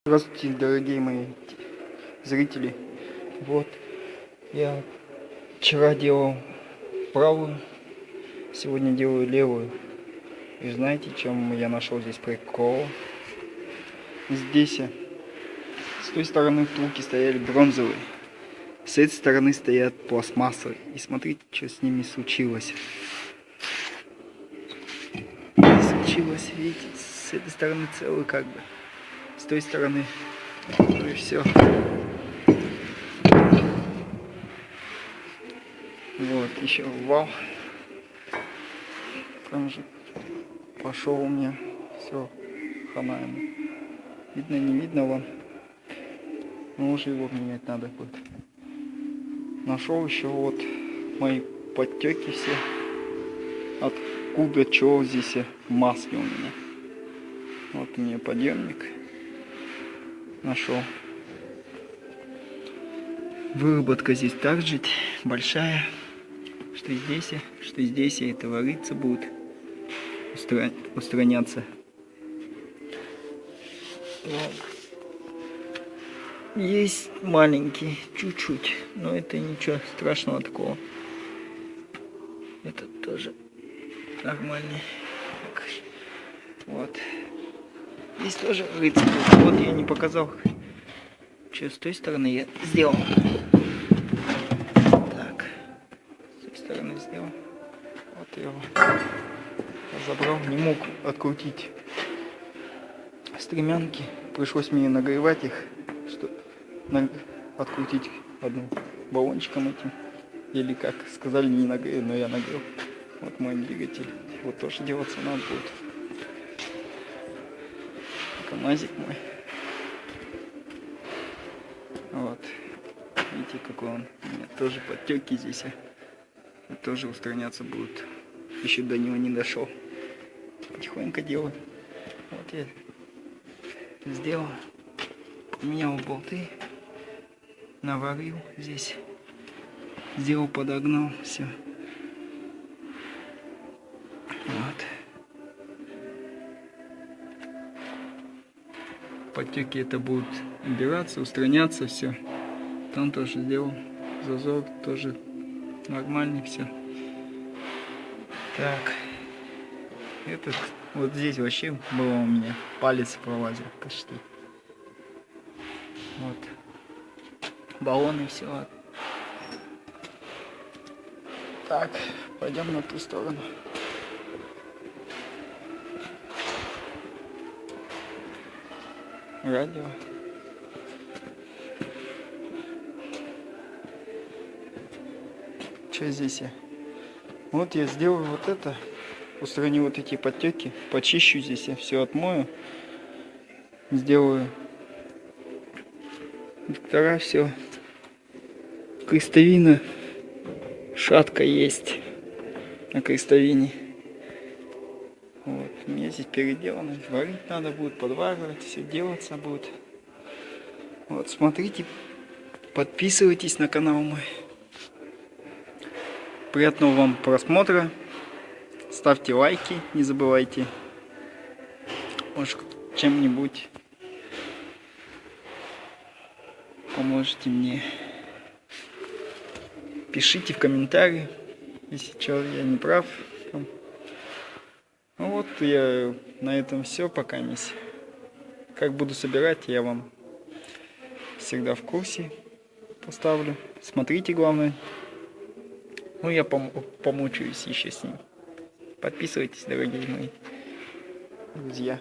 Здравствуйте, дорогие мои зрители. Вот, я вчера делал правую, сегодня делаю левую. И знаете, чем я нашел здесь прикол? Здесь, с той стороны втулки стояли бронзовые, с этой стороны стоят пластмассовые. И смотрите, что с ними случилось. Случилось, видите, с этой стороны целый как бы, с той стороны, ну и все. Вот, еще вал. Там же пошел у меня. Все, хана ему. Видно, не видно вам. Но уже его менять надо будет. Нашел еще вот мои подтеки все. Откуда чего здесь в маске у меня. Вот у меня подъемник. Нашел. Выработка здесь также большая. Что здесь, и это вариться будет, устраняться. Вот. Есть маленький, чуть-чуть, но это ничего страшного такого. Этот тоже нормальный. Вот. Здесь тоже рыться будет. Вот я не показал, что с той стороны я сделал. Сделал. Вот я его забрал, не мог открутить стремянки, пришлось мне нагревать их, что открутить одну баллончиком этим, или как сказали, не нагрел, но я нагрел. Вот мой двигатель, вот тоже делаться надо будет. КамАЗик мой. Вот, видите, какой он, у меня тоже подтеки здесь. Тоже устраняться будет. Еще до него не дошел. Потихоньку делаю. Вот я сделал. Поменял болты. Наварил здесь. Сделал, подогнал. Все. Вот. Подтеки это будут убираться, устраняться, все. Там тоже сделал. Зазор тоже нормально все. Так. Этот вот здесь вообще было у меня палец пролазил почти. Вот. Баллоны все. Так, пойдем на ту сторону. Радио. Что здесь я? Вот я сделаю вот это, устраню вот эти подтеки, почищу здесь, я все отмою, сделаю вектора, все. Крестовина шатка есть на крестовине. Вот, у меня здесь переделано, варить надо будет, подваривать, все делаться будет. Вот, смотрите, подписывайтесь на канал мой. Приятного вам просмотра. Ставьте лайки, не забывайте. Может, чем-нибудь поможете мне. Пишите в комментарии, если что, я не прав. Ну вот, я на этом все пока. Как буду собирать, я вам всегда в курсе поставлю. Смотрите, главное. Ну, я помучаюсь еще с ним. Подписывайтесь, дорогие мои друзья.